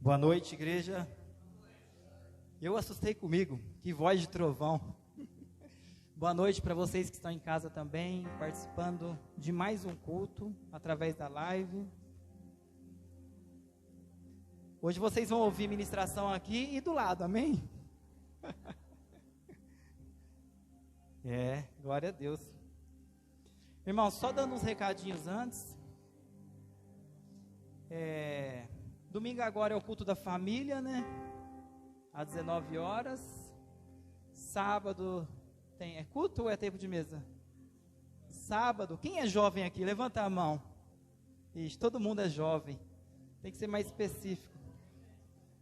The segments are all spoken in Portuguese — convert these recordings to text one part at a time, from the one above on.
Boa noite, igreja. Eu assustei comigo, que voz de trovão. Boa noite para vocês que estão em casa também, participando de mais um culto através da live. Hoje vocês vão ouvir ministração aqui e do lado, amém? Glória a Deus. Irmão, só dando uns recadinhos antes. Domingo agora é o culto da família, né? Às 19 horas. Sábado é culto ou é tempo de mesa? Sábado, quem é jovem aqui? Levanta a mão. Ixi, todo mundo é jovem. Tem que ser mais específico.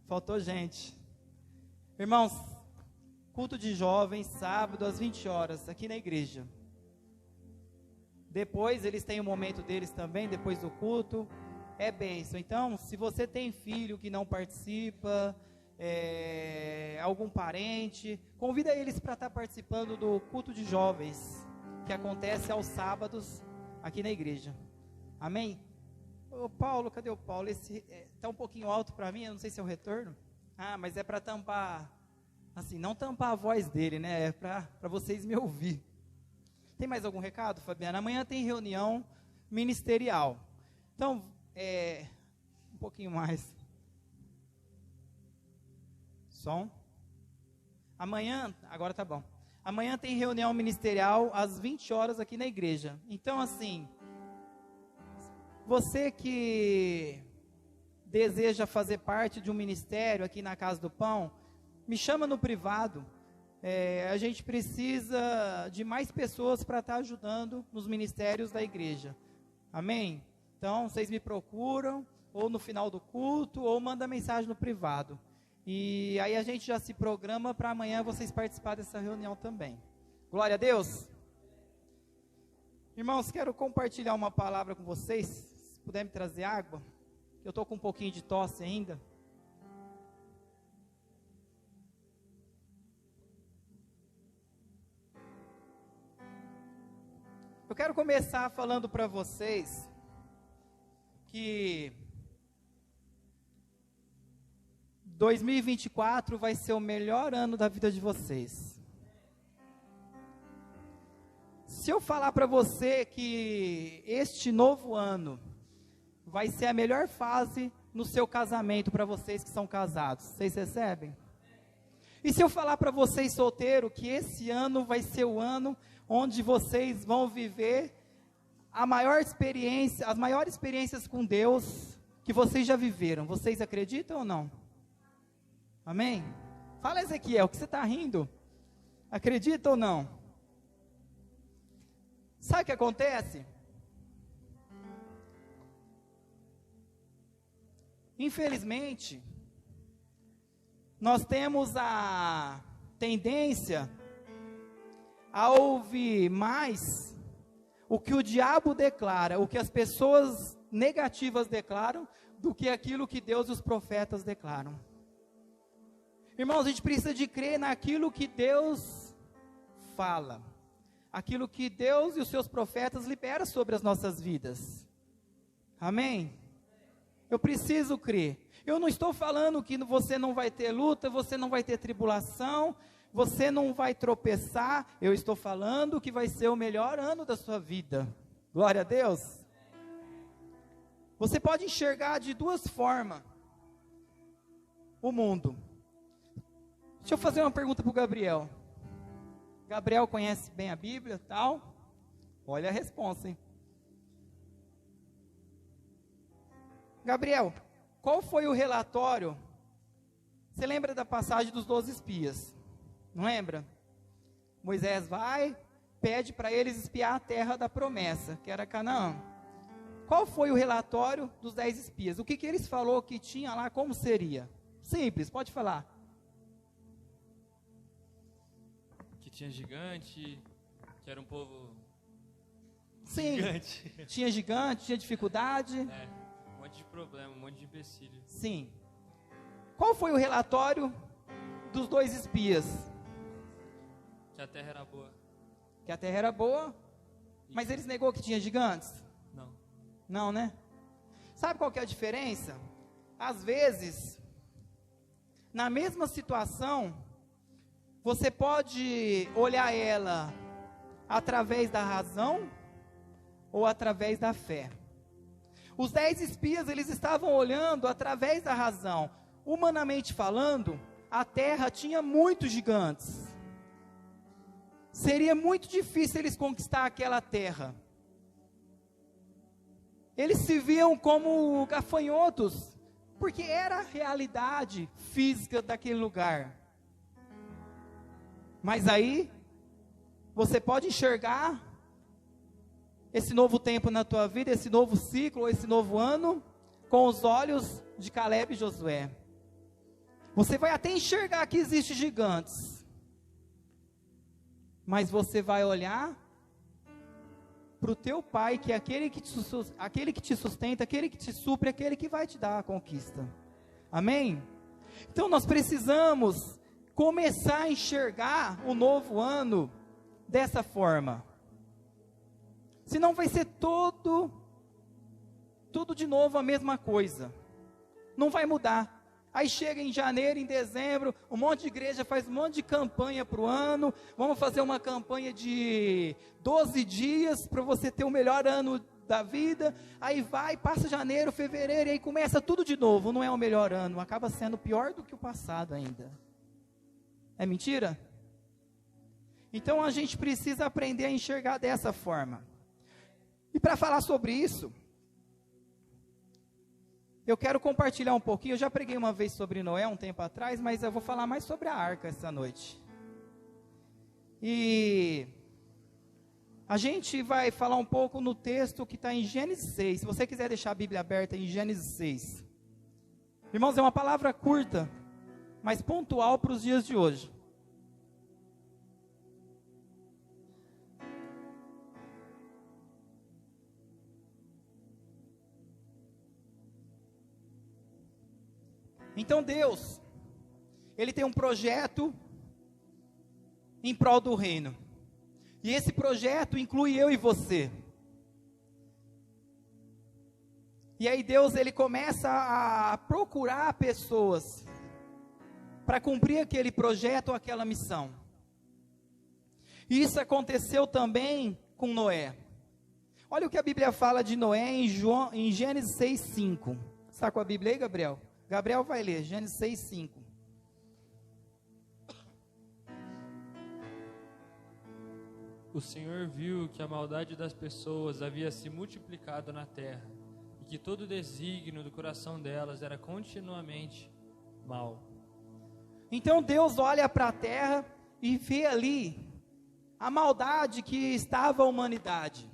Faltou gente. Irmãos, culto de jovens, sábado às 20 horas, aqui na igreja. Depois eles têm o momento deles também, depois do culto. É bênção. Então, se você tem filho que não participa, algum parente, convida eles para estar participando do culto de jovens, que acontece aos sábados aqui na igreja. Amém? Ô Paulo, cadê o Paulo? Esse está um pouquinho alto para mim, eu não sei se é o retorno. Ah, mas é para tampar, assim, não tampar a voz dele, né? É para vocês me ouvir. Tem mais algum recado, Fabiana? Amanhã tem reunião ministerial. Então, um pouquinho mais. Som. Amanhã, agora tá bom. Amanhã tem reunião ministerial às 20 horas aqui na igreja. Então, assim, você que deseja fazer parte de um ministério aqui na Casa do Pão, me chama no privado. A gente precisa de mais pessoas para estar ajudando nos ministérios da igreja. Amém? Então, vocês me procuram, ou no final do culto, ou manda mensagem no privado. E aí a gente já se programa para amanhã vocês participarem dessa reunião também. Glória a Deus. Irmãos, quero compartilhar uma palavra com vocês. Se puder me trazer água. Eu estou com um pouquinho de tosse ainda. Eu quero começar falando para vocês que 2024 vai ser o melhor ano da vida de vocês. Se eu falar para você que este novo ano vai ser a melhor fase no seu casamento para vocês que são casados, vocês recebem? E se eu falar para vocês solteiros que esse ano vai ser o ano onde vocês vão viver as maiores experiências com Deus que vocês já viveram, vocês acreditam ou não? Amém? Fala, Ezequiel, que você está rindo? Acredita ou não? Sabe o que acontece? Infelizmente, nós temos a tendência a ouvir mais o que o diabo declara, o que as pessoas negativas declaram, do que aquilo que Deus e os profetas declaram. Irmãos, a gente precisa de crer naquilo que Deus fala, aquilo que Deus e os seus profetas liberam sobre as nossas vidas. Amém? Eu preciso crer. Eu não estou falando que você não vai ter luta, você não vai ter tribulação, você não vai tropeçar. Eu estou falando que vai ser o melhor ano da sua vida. Glória a Deus. Você pode enxergar de duas formas o mundo. Deixa eu fazer uma pergunta para o Gabriel. Gabriel conhece bem a Bíblia e tal? Olha a resposta, hein? Gabriel, qual foi o relatório? Você lembra da passagem dos 12 espias? Não lembra? Moisés vai, pede para eles espiar a terra da promessa, que era Canaã. Qual foi o relatório dos 10 espias? O que eles falou que tinha lá, como seria? Simples, pode falar. Que tinha gigante, que era um povo Sim, gigante. Tinha gigante, tinha dificuldade. Um monte de problema, um monte de empecilho. Sim. Qual foi o relatório dos 2 espias? Que a terra era boa. Que a terra era boa, mas eles negou que tinha gigantes? Não. Não, né? Sabe qual que é a diferença? Às vezes, Na mesma situação, você pode olhar ela através da razão ou através da fé. Os 10 espias, eles estavam olhando através da razão. Humanamente falando, a terra tinha muitos gigantes. Seria muito difícil eles conquistar aquela terra. Eles se viam como gafanhotos, porque era a realidade física daquele lugar. Mas aí, você pode enxergar esse novo tempo na tua vida, esse novo ciclo, esse novo ano, com os olhos de Caleb e Josué. Você vai até enxergar que existem gigantes, mas você vai olhar para o teu pai, que é aquele que te sustenta, aquele que te supre, aquele que vai te dar a conquista. Amém? Então nós precisamos começar a enxergar o novo ano dessa forma. Senão vai ser tudo de novo a mesma coisa. Não vai mudar. Aí chega em janeiro, em dezembro, um monte de igreja faz um monte de campanha para o ano. Vamos fazer uma campanha de 12 dias para você ter o melhor ano da vida. Aí vai, passa janeiro, fevereiro, e aí começa tudo de novo. Não é o melhor ano, acaba sendo pior do que o passado ainda. É mentira? Então a gente precisa aprender a enxergar dessa forma. E para falar sobre isso, eu quero compartilhar um pouquinho. Eu já preguei uma vez sobre Noé um tempo atrás, mas eu vou falar mais sobre a arca essa noite. E a gente vai falar um pouco no texto que está em Gênesis 6. Se você quiser deixar a Bíblia aberta em Gênesis 6. Irmãos, é uma palavra curta, mas pontual para os dias de hoje. Então Deus, Ele tem um projeto em prol do reino. E esse projeto inclui eu e você. E aí Deus, Ele começa a procurar pessoas para cumprir aquele projeto ou aquela missão. E isso aconteceu também com Noé. Olha o que a Bíblia fala de Noé em Gênesis 6:5. Está com a Bíblia aí, Gabriel? Gabriel vai ler, Gênesis 6:5. O Senhor viu que a maldade das pessoas havia se multiplicado na terra, e que todo o desígnio do coração delas era continuamente mal. Então Deus olha para a terra e vê ali a maldade que estava a humanidade.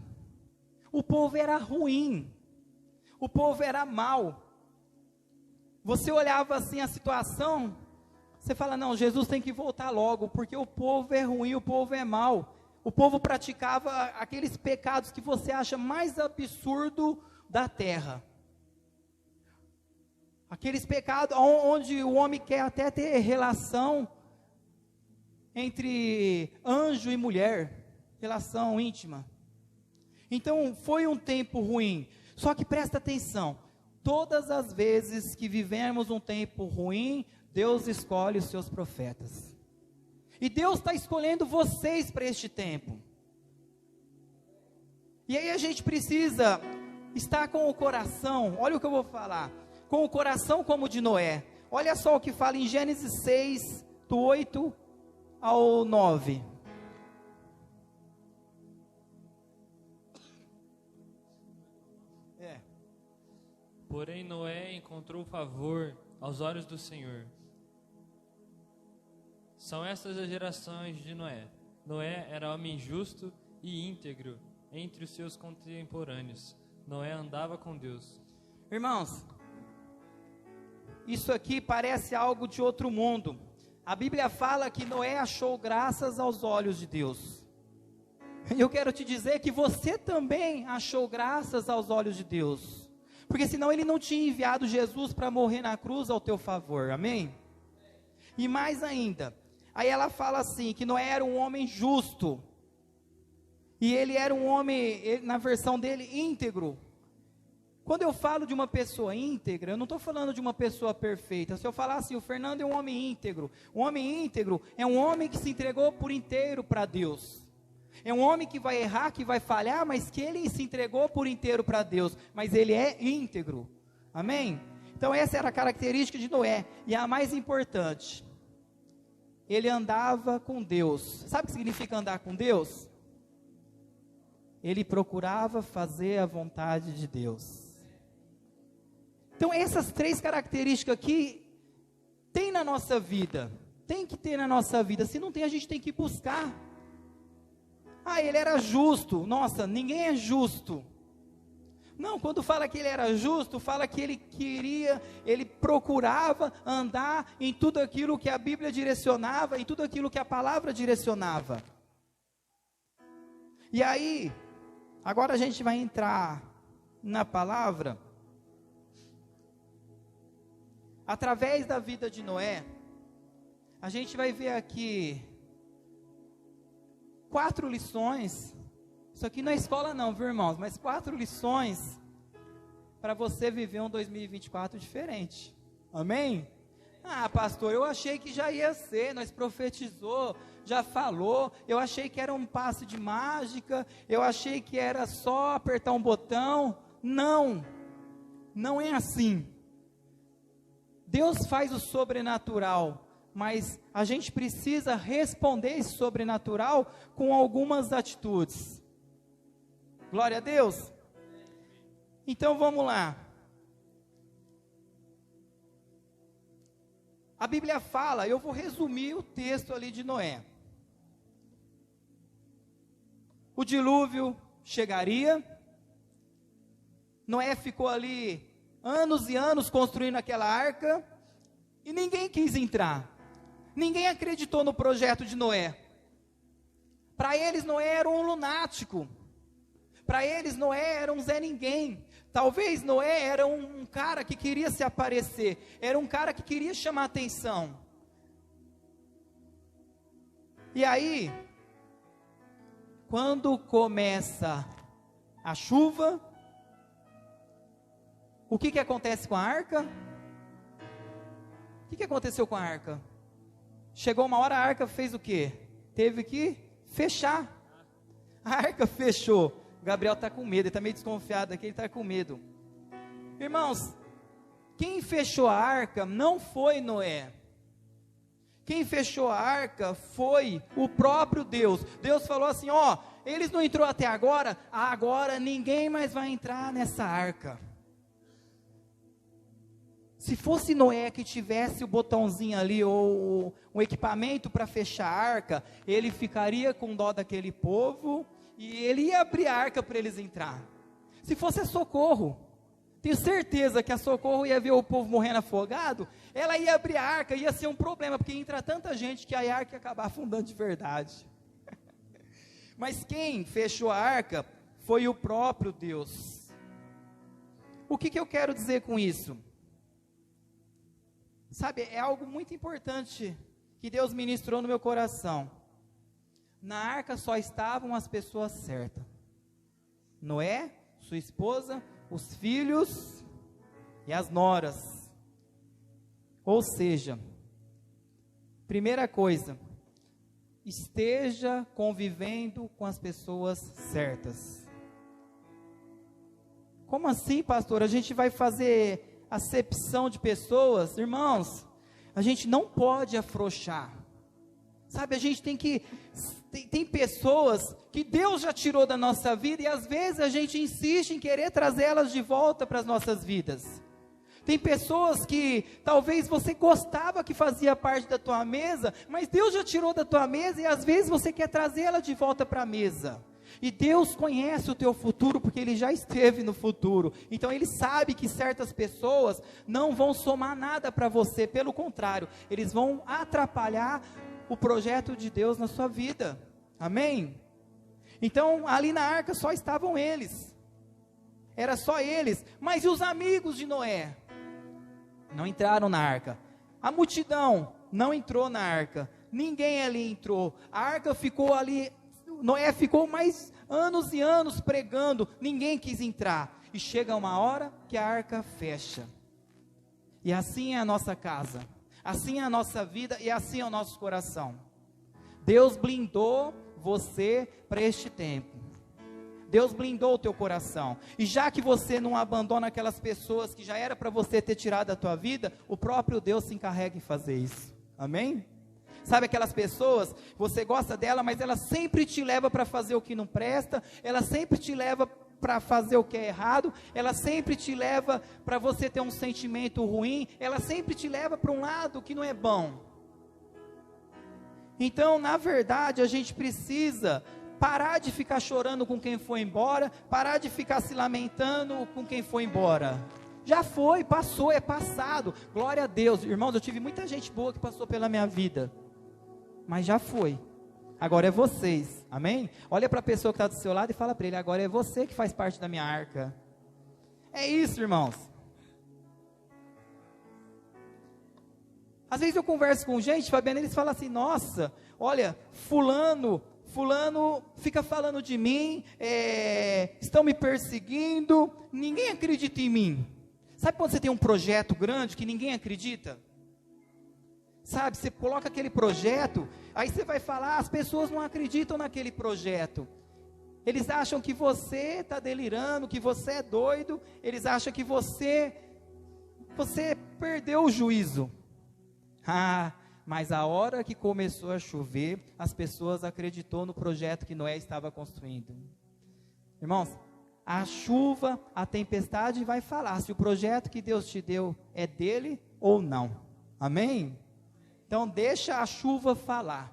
O povo era ruim, o povo era mau. Você olhava assim a situação, você fala, não, Jesus tem que voltar logo, porque o povo é ruim, o povo é mau. O povo praticava aqueles pecados que você acha mais absurdo da terra. Aqueles pecados onde o homem quer até ter relação entre anjo e mulher, relação íntima. Então foi um tempo ruim, só que presta atenção. Todas as vezes que vivemos um tempo ruim, Deus escolhe os seus profetas. E Deus está escolhendo vocês para este tempo. E aí a gente precisa estar com o coração, olha o que eu vou falar, com o coração como o de Noé. Olha só o que fala em Gênesis 6, do 8 ao 9. Porém Noé encontrou favor aos olhos do Senhor. São estas as gerações de Noé. Noé era homem justo e íntegro entre os seus contemporâneos. Noé andava com Deus. Irmãos, isso aqui parece algo de outro mundo. A Bíblia fala que Noé achou graças aos olhos de Deus. E eu quero te dizer que você também achou graças aos olhos de Deus. Porque senão Ele não tinha enviado Jesus para morrer na cruz ao teu favor, amém? E mais ainda, aí ela fala assim, que Noé era um homem justo. E ele era um homem, na versão dele, íntegro. Quando eu falo de uma pessoa íntegra, eu não estou falando de uma pessoa perfeita. Se eu falar assim, o Fernando é um homem íntegro. Um homem íntegro é um homem que se entregou por inteiro para Deus. É um homem que vai errar, que vai falhar, mas que ele se entregou por inteiro para Deus. Mas ele é íntegro. Amém? Então essa era a característica de Noé. E a mais importante, ele andava com Deus. Sabe o que significa andar com Deus? Ele procurava fazer a vontade de Deus. Então essas 3 características aqui tem na nossa vida. Tem que ter na nossa vida. Se não tem, a gente tem que buscar. Ah, ele era justo. Nossa, ninguém é justo. Não, quando fala que ele era justo, fala que ele procurava andar em tudo aquilo que a Bíblia direcionava, em tudo aquilo que a palavra direcionava. E aí, agora a gente vai entrar na palavra. Através da vida de Noé, a gente vai ver aqui 4 lições. Isso aqui não é escola não, viu, irmãos? Mas 4 lições para você viver um 2024 diferente. Amém? Ah, pastor, eu achei que já ia ser, nós profetizou, já falou, eu achei que era um passe de mágica, eu achei que era só apertar um botão. Não, não é assim. Deus faz o sobrenatural, mas a gente precisa responder esse sobrenatural com algumas atitudes. Glória a Deus. Então vamos lá. A Bíblia fala, eu vou resumir o texto ali de Noé. O dilúvio chegaria. Noé ficou ali anos e anos construindo aquela arca, e ninguém quis entrar, ninguém acreditou no projeto de Noé. Para eles Noé era um lunático, para eles Noé era um Zé Ninguém. Talvez Noé era um cara que queria se aparecer, era um cara que queria chamar atenção. E aí, quando começa a chuva, o que acontece com a arca? O que aconteceu com a arca? Chegou uma hora, a arca fez o quê? Teve que fechar. A arca fechou. Gabriel está com medo, ele está meio desconfiado aqui, ele está com medo. Irmãos, quem fechou a arca não foi Noé. Quem fechou a arca foi o próprio Deus. Deus falou assim, ó, eles não entrou até agora, agora ninguém mais vai entrar nessa arca. Se fosse Noé que tivesse o botãozinho ali, ou um equipamento para fechar a arca, ele ficaria com dó daquele povo, e ele ia abrir a arca para eles entrar. Se fosse a Socorro, tenho certeza que a Socorro ia ver o povo morrendo afogado, ela ia abrir a arca, ia ser um problema, porque ia entrar tanta gente que a arca ia acabar afundando de verdade. Mas quem fechou a arca foi o próprio Deus. O que eu quero dizer com isso? Sabe, é algo muito importante que Deus ministrou no meu coração. Na arca só estavam as pessoas certas. Noé, sua esposa, os filhos e as noras. Ou seja, primeira coisa, esteja convivendo com as pessoas certas. Como assim, pastor? A gente vai fazer acepção de pessoas? Irmãos, a gente não pode afrouxar. Sabe, a gente tem pessoas que Deus já tirou da nossa vida, e às vezes a gente insiste em querer trazê-las de volta para as nossas vidas. Tem pessoas que talvez você gostava que fazia parte da tua mesa, mas Deus já tirou da tua mesa, e às vezes você quer trazê-la de volta para a mesa. E Deus conhece o teu futuro, porque Ele já esteve no futuro. Então Ele sabe que certas pessoas não vão somar nada para você, pelo contrário, eles vão atrapalhar o projeto de Deus na sua vida. Amém? Então ali na arca só estavam eles, era só eles. Mas e os amigos de Noé? Não entraram na arca. A multidão não entrou na arca, ninguém ali entrou. A arca ficou ali, Noé ficou mais anos e anos pregando, ninguém quis entrar. e chega uma hora que a arca fecha. E assim é a nossa casa, assim é a nossa vida e assim é o nosso coração. Deus blindou você para este tempo. Deus blindou o teu coração. E já que você não abandona aquelas pessoas que já era para você ter tirado da tua vida, o próprio Deus se encarrega em fazer isso. Amém? Sabe aquelas pessoas, você gosta dela, mas ela sempre te leva para fazer o que não presta, ela sempre te leva para fazer o que é errado, ela sempre te leva para você ter um sentimento ruim, ela sempre te leva para um lado que não é bom. Então, na verdade, a gente precisa parar de ficar chorando com quem foi embora, parar de ficar se lamentando com quem foi embora. Já foi, passou, é passado. Glória a Deus. Irmãos, eu tive muita gente boa que passou pela minha vida, mas já foi. Agora é vocês, amém? Olha para a pessoa que está do seu lado e fala para ele: agora é você que faz parte da minha arca. É isso, irmãos. Às vezes eu converso com gente, Fabiana, eles falam assim: nossa, olha, fulano fica falando de mim, estão me perseguindo, ninguém acredita em mim. Sabe quando você tem um projeto grande que ninguém acredita? Sabe, você coloca aquele projeto, aí você vai falar, as pessoas não acreditam naquele projeto. Eles acham que você está delirando, que você é doido, eles acham que você perdeu o juízo. Mas a hora que começou a chover, as pessoas acreditou no projeto que Noé estava construindo. Irmãos, a chuva, a tempestade vai falar se o projeto que Deus te deu é dele ou não. Amém? Então deixa a chuva falar.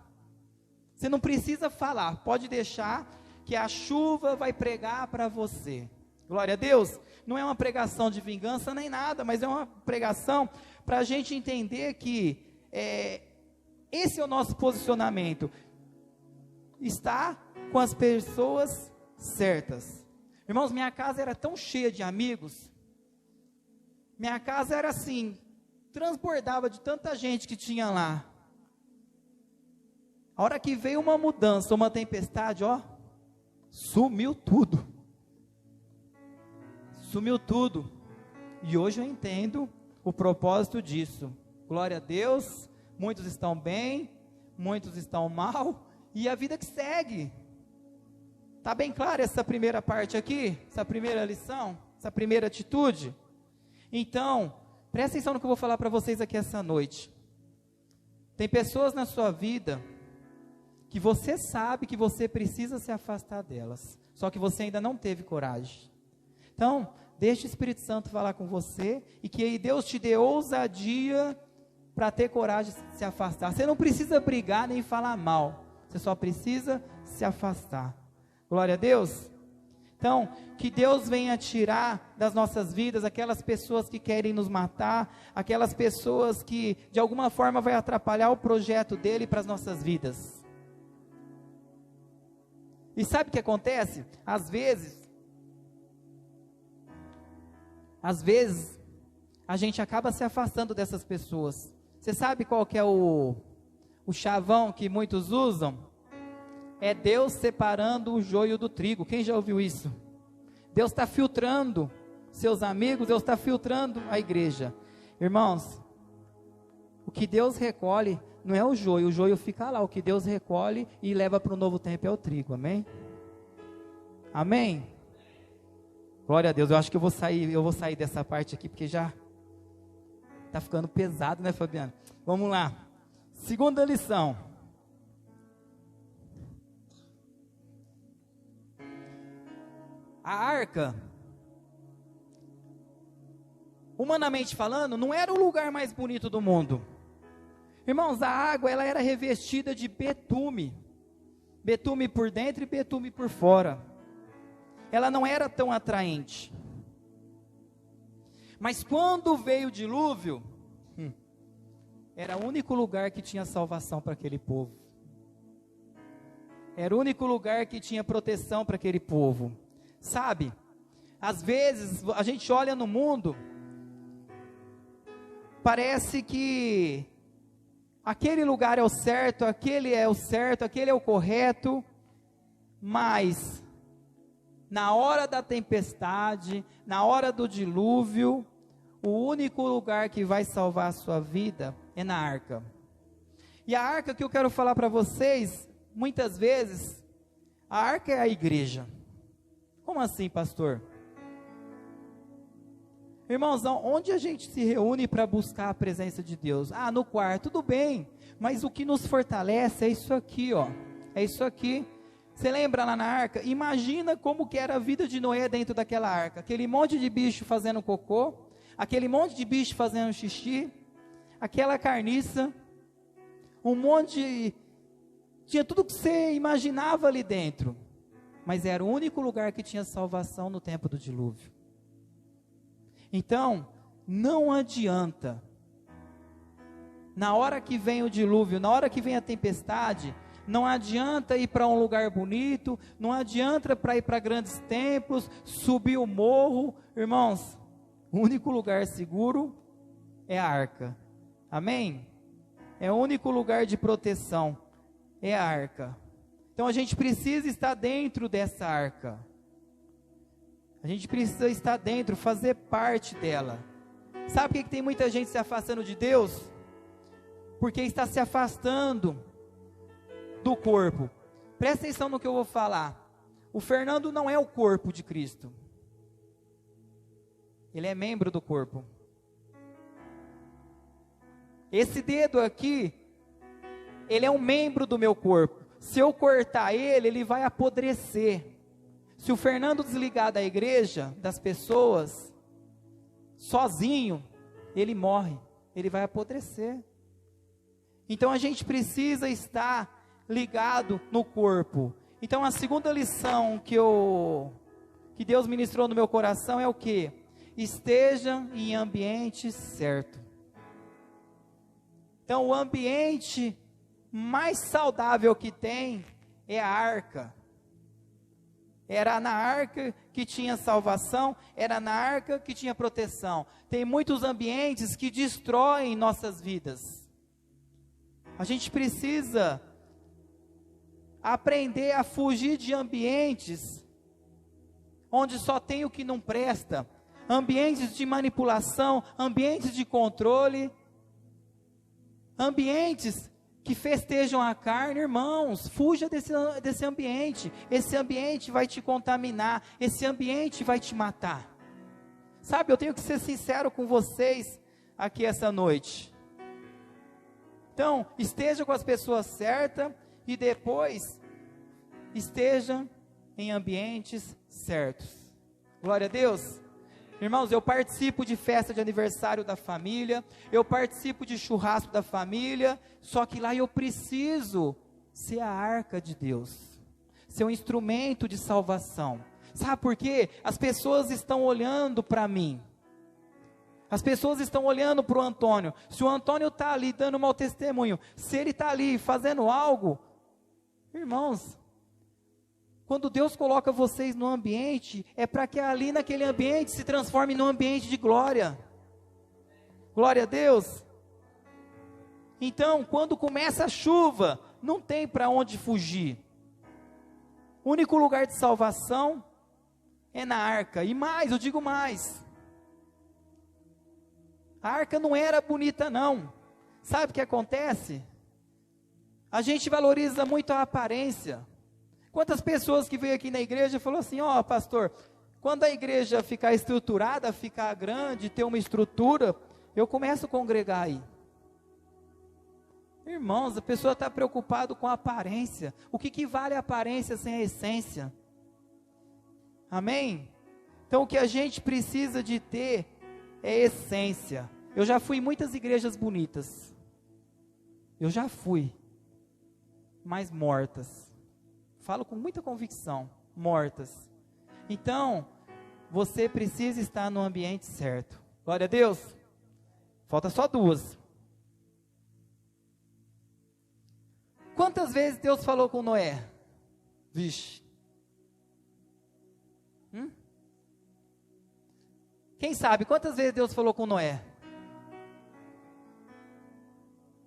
Você não precisa falar, pode deixar que a chuva vai pregar para você. Glória a Deus. Não é uma pregação de vingança nem nada, mas é uma pregação para a gente entender que esse é o nosso posicionamento. Está com as pessoas certas. Irmãos, minha casa era tão cheia de amigos. Minha casa era assim, transbordava de tanta gente que tinha lá. A hora que veio uma mudança, uma tempestade, sumiu tudo. Sumiu tudo. E hoje eu entendo o propósito disso. Glória a Deus. Muitos estão bem, muitos estão mal, e a vida que segue. Está bem clara essa primeira parte aqui? Essa primeira lição? Essa primeira atitude? Então, presta atenção no que eu vou falar para vocês aqui essa noite. Tem pessoas na sua vida que você sabe que você precisa se afastar delas, só que você ainda não teve coragem. Então, deixe o Espírito Santo falar com você, e que Deus te dê ousadia para ter coragem de se afastar. Você não precisa brigar nem falar mal, você só precisa se afastar. Glória a Deus. Então, que Deus venha tirar das nossas vidas aquelas pessoas que querem nos matar, aquelas pessoas que de alguma forma vai atrapalhar o projeto dele para as nossas vidas. E sabe o que acontece? Às vezes a gente acaba se afastando dessas pessoas. Você sabe qual que é o chavão que muitos usam? É Deus separando o joio do trigo. Quem já ouviu isso? Deus está filtrando seus amigos, Deus está filtrando a igreja. Irmãos, o que Deus recolhe não é o joio fica lá. O que Deus recolhe e leva para o novo tempo é o trigo, amém? Amém? Glória a Deus. Eu acho que eu vou sair dessa parte aqui, porque já está ficando pesado, né, Fabiano? Vamos lá. Segunda lição. A arca, humanamente falando, não era o lugar mais bonito do mundo. Irmãos, a água, ela era revestida de betume. Betume por dentro e betume por fora. Ela não era tão atraente. Mas quando veio o dilúvio, era o único lugar que tinha salvação para aquele povo. Era o único lugar que tinha proteção para aquele povo. Sabe, às vezes a gente olha no mundo, parece que aquele lugar é o certo, aquele é o correto, mas na hora da tempestade, na hora do dilúvio, o único lugar que vai salvar a sua vida é na arca. E a arca que eu quero falar para vocês, muitas vezes, a arca é a igreja. Como assim, pastor? Irmãos, onde a gente se reúne para buscar a presença de Deus? Ah, no quarto, tudo bem, mas o que nos fortalece é isso aqui, ó. É isso aqui. Você lembra lá na arca? Imagina como que era a vida de Noé dentro daquela arca. Aquele monte de bicho fazendo cocô, aquele monte de bicho fazendo xixi, aquela carniça, um monte de... Tinha tudo que você imaginava ali dentro. Mas era o único lugar que tinha salvação no tempo do dilúvio. Então, não adianta, na hora que vem o dilúvio, na hora que vem a tempestade, não adianta ir para um lugar bonito, não adianta para ir para grandes templos, subir o morro. Irmãos, o único lugar seguro é a arca. Amém? É o único lugar de proteção, é a arca. Então a gente precisa estar dentro dessa arca. A gente precisa estar dentro, fazer parte dela. Sabe por que tem muita gente se afastando de Deus? Porque está se afastando do corpo. Presta atenção no que eu vou falar. O Fernando não é o corpo de Cristo. Ele é membro do corpo. Esse dedo aqui, ele é um membro do meu corpo. Se eu cortar ele, ele vai apodrecer. Se o Fernando desligar da igreja, das pessoas, sozinho, ele morre, ele vai apodrecer. Então a gente precisa estar ligado no corpo. Então a segunda lição que Deus ministrou no meu coração é o quê? Esteja em ambiente certo. Então o ambiente mais saudável que tem é a arca. Era na arca que tinha salvação, era na arca que tinha proteção. Tem muitos ambientes que destroem nossas vidas. A gente precisa aprender a fugir de ambientes onde só tem o que não presta, ambientes de manipulação, ambientes de controle, ambientes que festejam a carne. Irmãos, fuja desse ambiente. Esse ambiente vai te contaminar, esse ambiente vai te matar. Sabe, eu tenho que ser sincero com vocês aqui essa noite. Então, esteja com as pessoas certas e depois esteja em ambientes certos. Glória a Deus. Irmãos, eu participo de festa de aniversário da família, eu participo de churrasco da família, só que lá eu preciso ser a arca de Deus, ser um instrumento de salvação. Sabe por quê? As pessoas estão olhando para mim, as pessoas estão olhando para o Antônio. Se o Antônio está ali dando mau testemunho, se ele está ali fazendo algo, irmãos, quando Deus coloca vocês no ambiente, é para que ali naquele ambiente se transforme num ambiente de glória. Glória a Deus. Então, quando começa a chuva, não tem para onde fugir. O único lugar de salvação é na arca. E mais, eu digo mais. A arca não era bonita não. Sabe o que acontece? A gente valoriza muito a aparência. Quantas pessoas que veio aqui na igreja e falou assim, ó, pastor, quando a igreja ficar estruturada, ficar grande, ter uma estrutura, eu começo a congregar aí. Irmãos, a pessoa está preocupada com a aparência. O que vale a aparência sem a essência? Amém? Então o que a gente precisa de ter é essência. Eu já fui em muitas igrejas bonitas. Eu já fui, mas mortas. Falo com muita convicção, mortas. Então, você precisa estar no ambiente certo. Glória a Deus. Falta só duas. Quantas vezes Deus falou com Noé? Vixe. Quem sabe, quantas vezes Deus falou com Noé?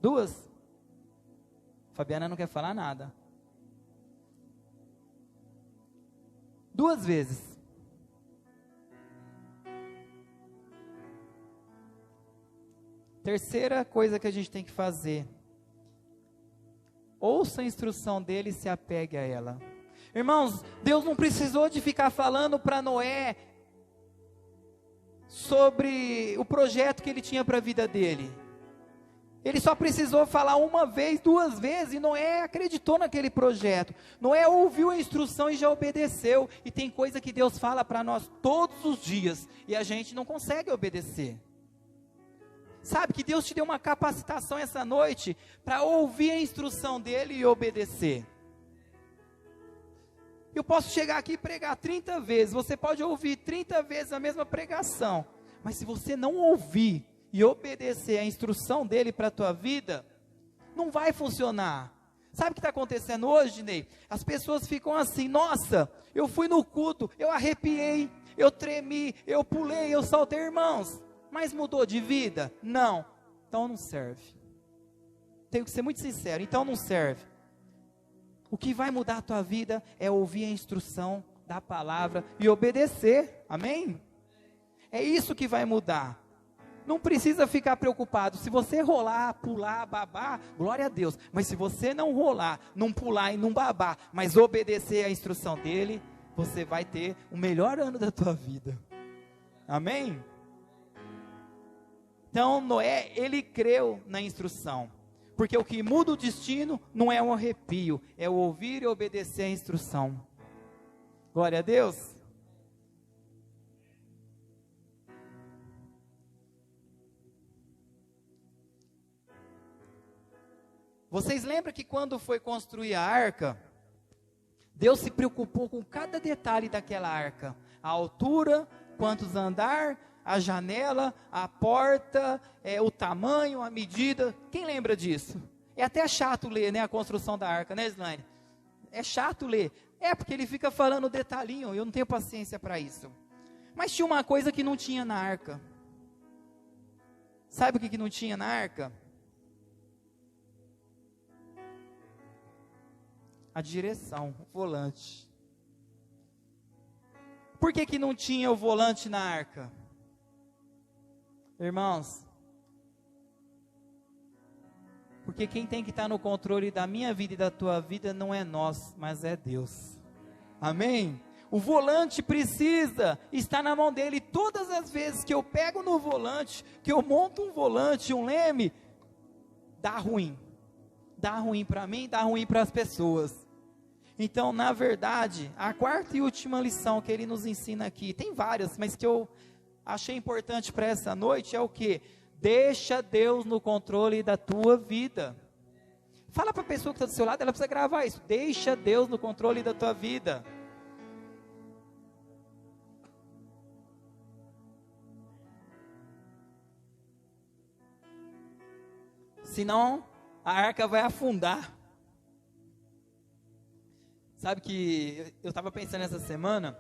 2? Fabiana não quer falar nada. 2 vezes. Terceira coisa que a gente tem que fazer: ouça a instrução dele e se apegue a ela. Irmãos, Deus não precisou de ficar falando para Noé sobre o projeto que ele tinha para a vida dele. Ele só precisou falar 1 vez, 2 vezes, e Noé acreditou naquele projeto. Noé ouviu a instrução e já obedeceu. E tem coisa que Deus fala para nós todos os dias, e a gente não consegue obedecer. Sabe que Deus te deu uma capacitação essa noite para ouvir a instrução dele e obedecer. Eu posso chegar aqui e pregar 30 vezes, você pode ouvir 30 vezes a mesma pregação, mas se você não ouvir e obedecer a instrução dele para a tua vida, não vai funcionar. Sabe o que está acontecendo hoje, Ney? As pessoas ficam assim: nossa, eu fui no culto, eu arrepiei, eu tremi, eu pulei, eu saltei. Irmãos, mas mudou de vida? Não, então não serve. Tenho que ser muito sincero, então não serve. O que vai mudar a tua vida é ouvir a instrução da palavra e obedecer, amém? É isso que vai mudar. Não precisa ficar preocupado, se você rolar, pular, babar, glória a Deus. Mas se você não rolar, não pular e não babar, mas obedecer a instrução dele, você vai ter o melhor ano da tua vida, amém? Então Noé, ele creu na instrução, porque o que muda o destino não é um arrepio, é o ouvir e obedecer a instrução. Glória a Deus. Vocês lembram que quando foi construir a arca, Deus se preocupou com cada detalhe daquela arca, a altura, quantos andar, a janela, a porta, o tamanho, a medida. Quem lembra disso? É até chato ler, né, a construção da arca, né, Slane? É chato ler. É, porque ele fica falando detalhinho, eu não tenho paciência para isso. Mas tinha uma coisa que não tinha na arca. Sabe o que não tinha na arca? A direção, o volante. Por que não tinha o volante na arca? Irmãos, porque quem tem que estar no controle da minha vida e da tua vida não é nós, mas é Deus. Amém? O volante precisa estar na mão dele. Todas as vezes que eu pego no volante, que eu monto um volante, um leme, dá ruim. Dá ruim para mim, dá ruim para as pessoas. Então, na verdade, a 4ª e última lição que ele nos ensina aqui, tem várias, mas que eu achei importante para essa noite, é o que? Deixa Deus no controle da tua vida. Fala para a pessoa que está do seu lado, ela precisa gravar isso. Deixa Deus no controle da tua vida. Senão, a arca vai afundar. Sabe que eu estava pensando essa semana,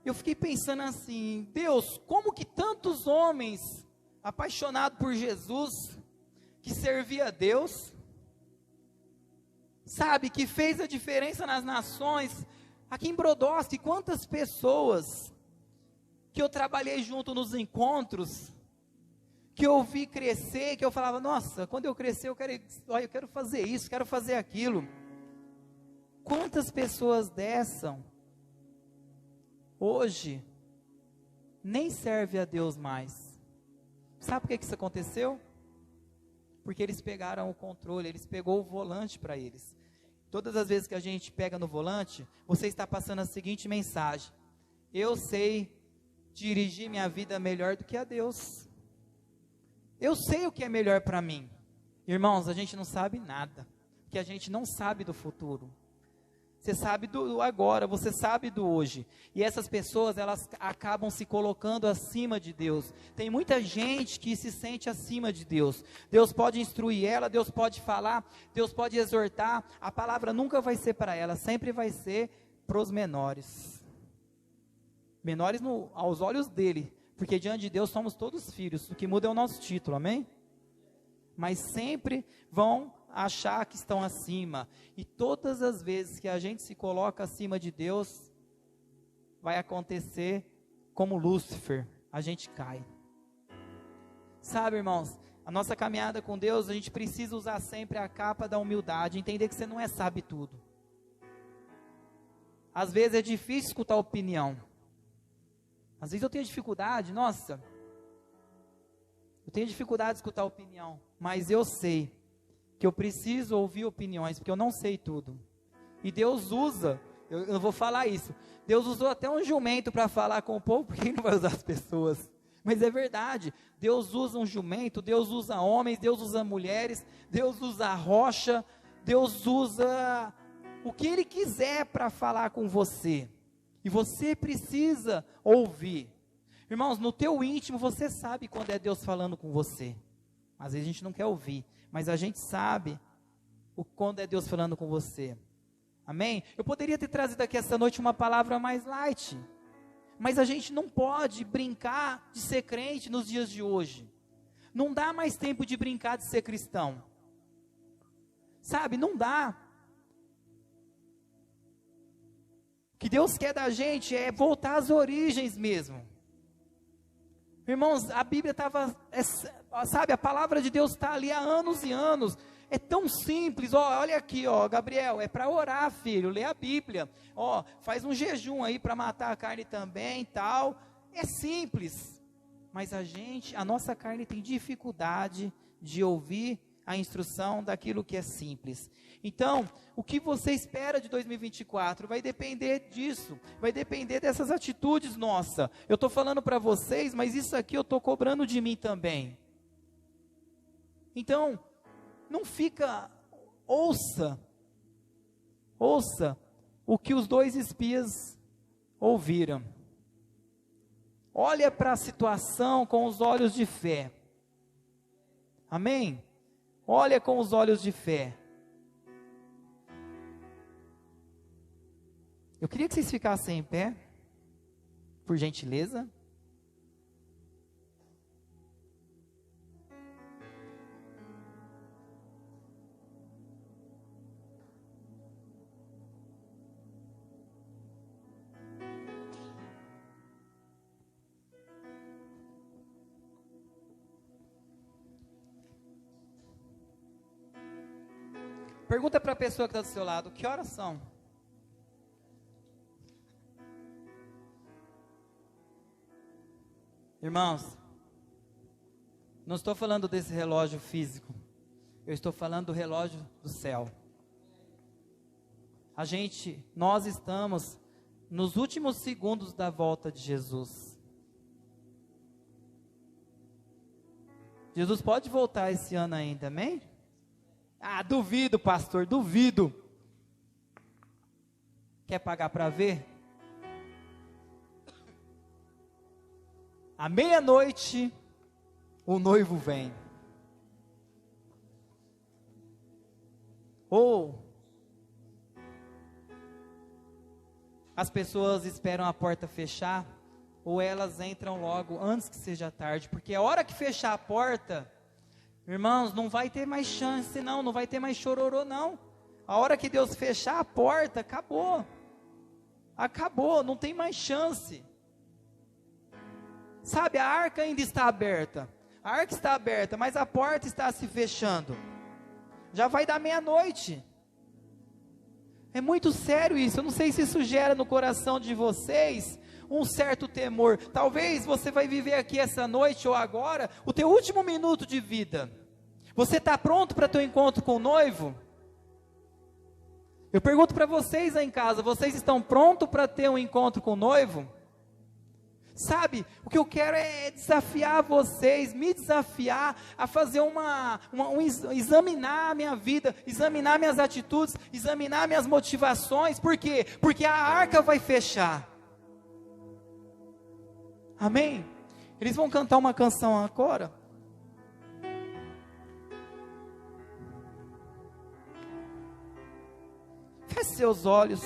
eu fiquei pensando assim: Deus, como que tantos homens apaixonados por Jesus, que servia a Deus, sabe, que fez a diferença nas nações, aqui em Brodowski, quantas pessoas que eu trabalhei junto nos encontros, que eu vi crescer, que eu falava: nossa, quando eu crescer eu quero fazer isso, quero fazer aquilo. Quantas pessoas dessas hoje nem serve a Deus mais? Sabe por que isso aconteceu? Porque eles pegaram o controle, eles pegou o volante para eles. Todas as vezes que a gente pega no volante, você está passando a seguinte mensagem: eu sei dirigir minha vida melhor do que a Deus. Eu sei o que é melhor para mim. Irmãos, a gente não sabe nada, porque a gente não sabe do futuro. Você sabe do agora, você sabe do hoje. E essas pessoas, elas acabam se colocando acima de Deus. Tem muita gente que se sente acima de Deus. Deus pode instruir ela, Deus pode falar, Deus pode exortar. A palavra nunca vai ser para ela, sempre vai ser para os menores. Menores aos olhos dele, porque diante de Deus somos todos filhos. O que muda é o nosso título, amém? mas sempre vão achar que estão acima. E todas as vezes que a gente se coloca acima de Deus, vai acontecer como Lúcifer, a gente cai. Sabe, irmãos, a nossa caminhada com Deus, a gente precisa usar sempre a capa da humildade, entender que você não sabe tudo. Às vezes é difícil escutar opinião. Às vezes eu tenho dificuldade, nossa, eu tenho dificuldade de escutar opinião, mas eu sei que eu preciso ouvir opiniões, porque eu não sei tudo. E Deus usa, eu vou falar isso, Deus usou até um jumento para falar com o povo, porque Ele não vai usar as pessoas. Mas é verdade, Deus usa um jumento, Deus usa homens, Deus usa mulheres, Deus usa a rocha, Deus usa o que Ele quiser para falar com você. E você precisa ouvir. Irmãos, no teu íntimo você sabe quando é Deus falando com você. Às vezes a gente não quer ouvir, mas a gente sabe quando é Deus falando com você. Amém? Eu poderia ter trazido aqui essa noite uma palavra mais light, mas a gente não pode brincar de ser crente nos dias de hoje. Não dá mais tempo de brincar de ser cristão. Sabe, não dá. O que Deus quer da gente é voltar às origens mesmo. Irmãos, a Bíblia estava, sabe, a palavra de Deus está ali há anos e anos. É tão simples, olha aqui, Gabriel, é para orar, filho, lê a Bíblia, faz um jejum aí para matar a carne também, tal, é simples, mas a nossa carne tem dificuldade de ouvir a instrução daquilo que é simples. Então, o que você espera de 2024 vai depender disso, vai depender dessas atitudes nossas. Eu estou falando para vocês, mas isso aqui eu estou cobrando de mim também. Então, não fica, ouça o que os dois espias ouviram. Olha para a situação com os olhos de fé. Amém? Olha com os olhos de fé. Eu queria que vocês ficassem em pé, por gentileza. Pergunta para a pessoa que está do seu lado, que horas são? Irmãos, não estou falando desse relógio físico, eu estou falando do relógio do céu. Nós estamos nos últimos segundos da volta de Jesus. Jesus pode voltar esse ano ainda, amém? Ah, duvido, pastor, duvido. Quer pagar para ver? À meia-noite, o noivo vem. Ou as pessoas esperam a porta fechar, ou elas entram logo antes que seja tarde, porque a hora que fechar a porta, irmãos, não vai ter mais chance não vai ter mais chororô não. A hora que Deus fechar a porta, acabou, não tem mais chance. Sabe, a arca ainda está aberta, mas a porta está se fechando, já vai dar meia-noite. É muito sério isso, eu não sei se isso gera no coração de vocês um certo temor. Talvez você vai viver aqui essa noite ou agora o teu último minuto de vida. Você está pronto para teu encontro com o noivo? Eu pergunto para vocês aí em casa, vocês estão prontos para ter um encontro com o noivo? Sabe, o que eu quero é desafiar vocês, me desafiar a fazer examinar a minha vida, examinar minhas atitudes, examinar minhas motivações. Por quê? Porque a arca vai fechar. Amém? Eles vão cantar uma canção agora. Feche seus olhos.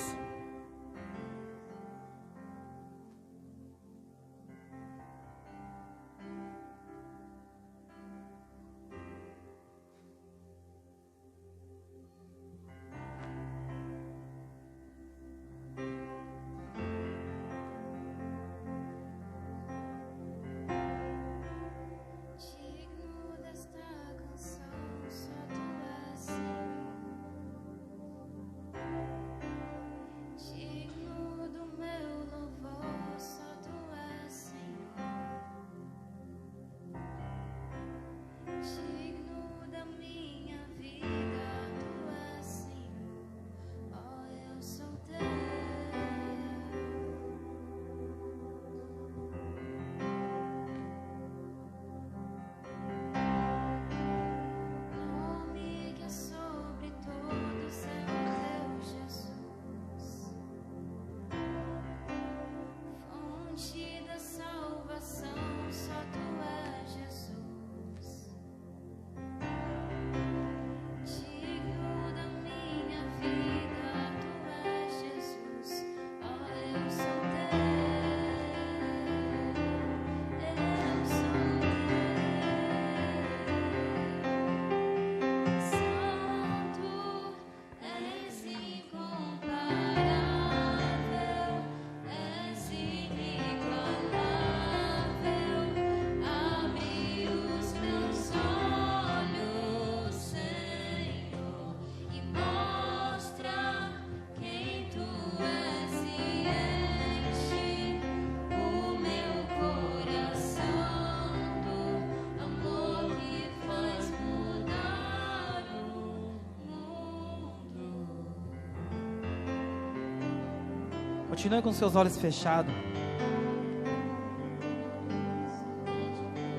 Continue com seus olhos fechados.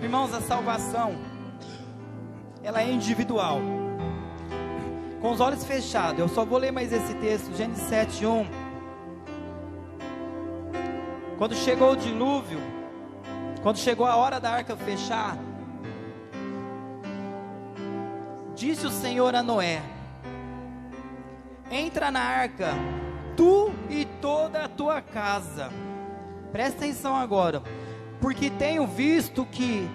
Irmãos, a salvação, ela é individual. Com os olhos fechados, eu só vou ler mais esse texto, Gênesis 7:1. Quando chegou o dilúvio, quando chegou a hora da arca fechar, disse o Senhor a Noé: entra na arca, tu e toda a tua casa. Presta atenção agora, porque tenho visto que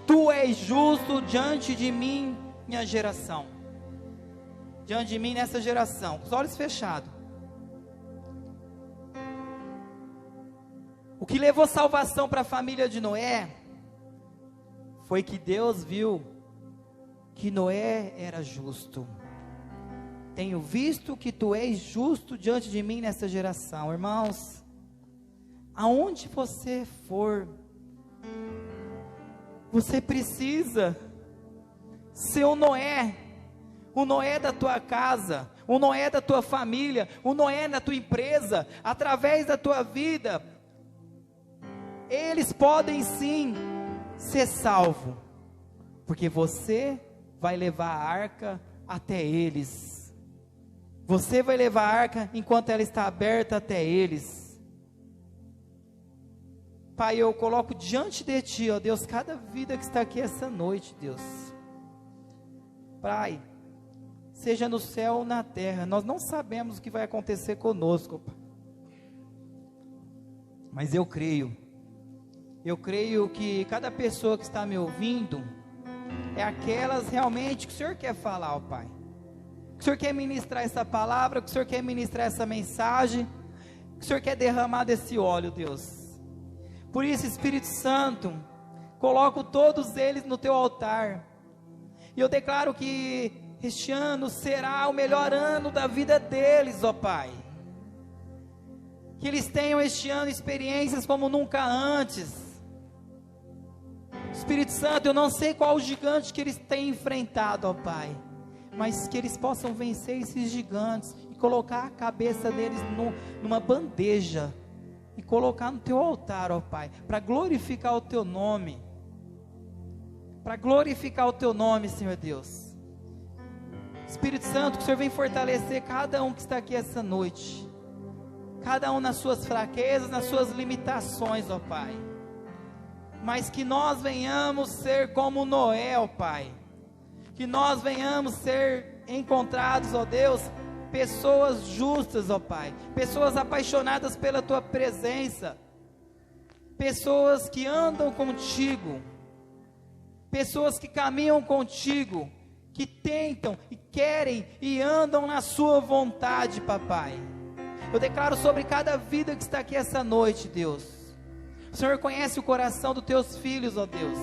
tu és justo diante de mim, minha geração. Diante de mim nessa geração, com os olhos fechados. O que levou salvação para a família de Noé foi que Deus viu que Noé era justo. Tenho visto que tu és justo diante de mim nessa geração. Irmãos, aonde você for, você precisa ser o Noé da tua casa, o Noé da tua família, o Noé da tua empresa, através da tua vida. Eles podem sim ser salvos, porque você vai levar a arca até eles. Você vai levar a arca enquanto ela está aberta até eles. Pai, eu coloco diante de Ti, ó Deus, cada vida que está aqui essa noite, Deus. Pai, seja no céu ou na terra, nós não sabemos o que vai acontecer conosco, Pai. Mas eu creio que cada pessoa que está me ouvindo, é aquelas realmente que o Senhor quer falar, ó Pai. Que o Senhor quer ministrar essa palavra, que o Senhor quer ministrar essa mensagem, que o Senhor quer derramar desse óleo, Deus. Por isso, Espírito Santo, coloco todos eles no Teu altar, e eu declaro que este ano será o melhor ano da vida deles, ó Pai. Que eles tenham este ano experiências como nunca antes. Espírito Santo, eu não sei qual o gigante que eles têm enfrentado, ó Pai, mas que eles possam vencer esses gigantes e colocar a cabeça deles numa bandeja e colocar no Teu altar, ó Pai, para glorificar o Teu nome, Senhor Deus. Espírito Santo, que o Senhor vem fortalecer cada um que está aqui essa noite, cada um nas suas fraquezas, nas suas limitações, ó Pai, mas que nós venhamos ser como Noé, ó Pai, que nós venhamos ser encontrados, ó Deus, pessoas justas, ó Pai, pessoas apaixonadas pela Tua presença, pessoas que andam contigo, pessoas que caminham contigo, que tentam e querem e andam na Sua vontade, Papai. Eu declaro sobre cada vida que está aqui essa noite, Deus, o Senhor conhece o coração dos Teus filhos, ó Deus.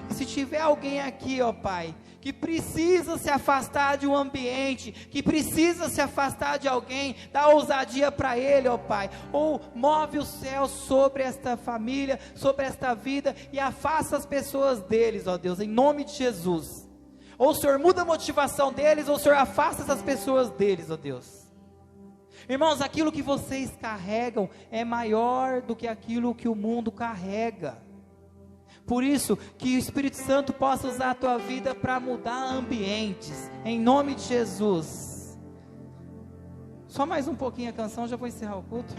E se tiver alguém aqui, ó Pai, que precisa se afastar de um ambiente, que precisa se afastar de alguém, dá ousadia para ele, ó Pai. Ou move o céu sobre esta família, sobre esta vida, e afasta as pessoas deles, ó Deus, em nome de Jesus. Ou o Senhor muda a motivação deles, ou o Senhor afasta essas pessoas deles, ó Deus. Irmãos, aquilo que vocês carregam é maior do que aquilo que o mundo carrega. Por isso, que o Espírito Santo possa usar a tua vida para mudar ambientes, em nome de Jesus. Só mais um pouquinho a canção, já vou encerrar o culto.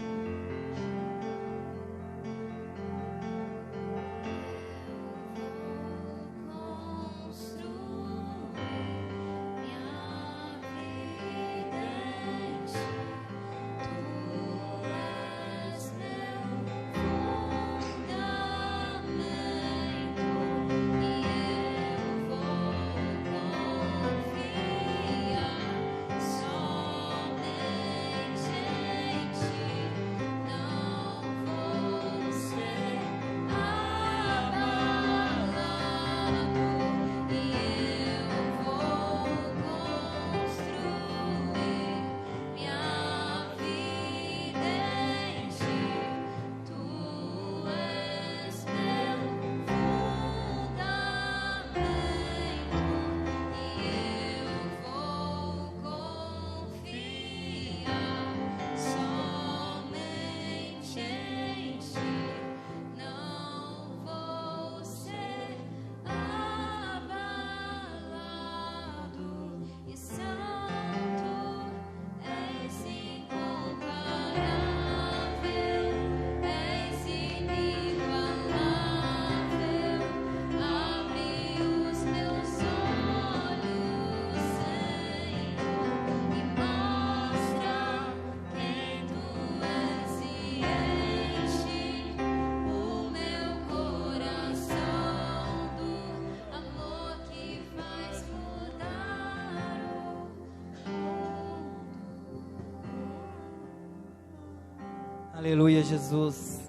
Aleluia, Jesus.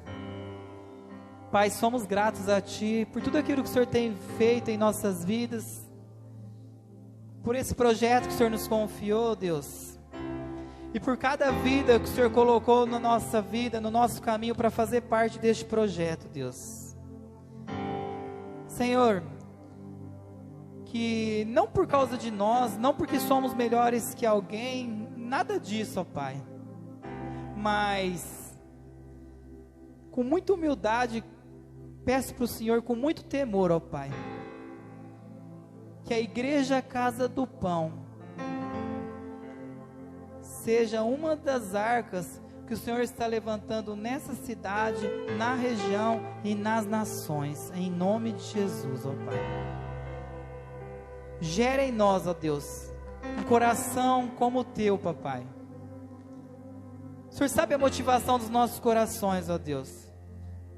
Pai, somos gratos a Ti por tudo aquilo que o Senhor tem feito em nossas vidas, por esse projeto que o Senhor nos confiou, Deus, e por cada vida que o Senhor colocou na nossa vida, no nosso caminho para fazer parte deste projeto, Deus. Senhor, que não por causa de nós, não porque somos melhores que alguém, nada disso, ó Pai, mas com muita humildade, peço para o Senhor, com muito temor, ó Pai, que a Igreja Casa do Pão seja uma das arcas que o Senhor está levantando nessa cidade, na região e nas nações, em nome de Jesus, ó Pai. Gera em nós, ó Deus, um coração como o Teu, papai. O Senhor sabe a motivação dos nossos corações, ó Deus.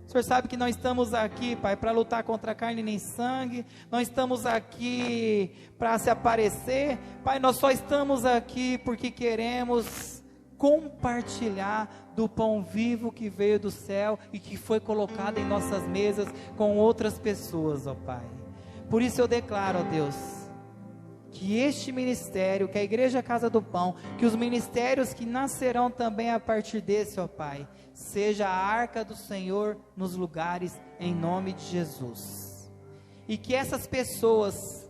O Senhor sabe que não estamos aqui, Pai, para lutar contra carne nem sangue, não estamos aqui para se aparecer, Pai, nós só estamos aqui porque queremos compartilhar do pão vivo que veio do céu e que foi colocado em nossas mesas com outras pessoas, ó Pai. Por isso eu declaro, ó Deus, que este ministério, que a Igreja Casa do Pão, que os ministérios que nascerão também a partir desse, ó Pai, seja a arca do Senhor nos lugares, em nome de Jesus. E que essas pessoas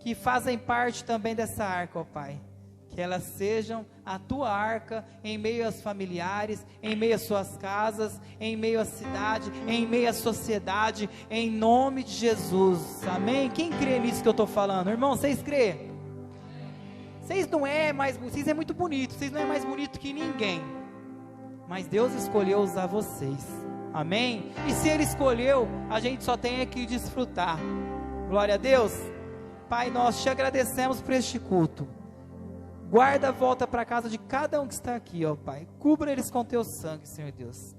que fazem parte também dessa arca, ó Pai, que elas sejam a Tua arca em meio aos familiares, em meio às suas casas, em meio à cidade, em meio à sociedade, em nome de Jesus, amém? Quem crê nisso que eu estou falando? Irmão, vocês crê? Vocês não é mais, vocês é muito bonito, vocês não é mais bonito que ninguém, mas Deus escolheu usar vocês, amém? E se Ele escolheu, a gente só tem que desfrutar. Glória a Deus. Pai, nós te agradecemos por este culto. Guarda a volta para casa de cada um que está aqui, ó Pai. Cubra eles com Teu sangue, Senhor Deus.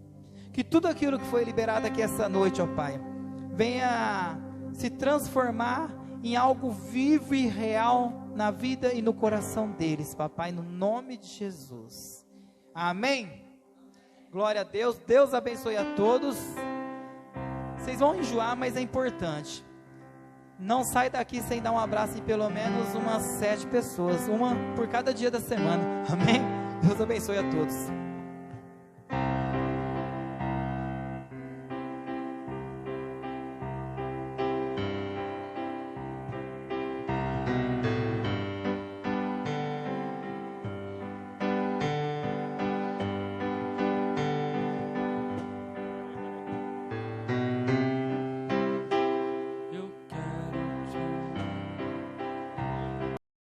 Que tudo aquilo que foi liberado aqui essa noite, ó Pai, venha se transformar em algo vivo e real na vida e no coração deles, papai, no nome de Jesus. Amém. Glória a Deus. Deus abençoe a todos. Vocês vão enjoar, mas é importante. Não sai daqui sem dar um abraço em pelo menos umas 7 pessoas, uma por cada dia da semana, amém? Deus abençoe a todos.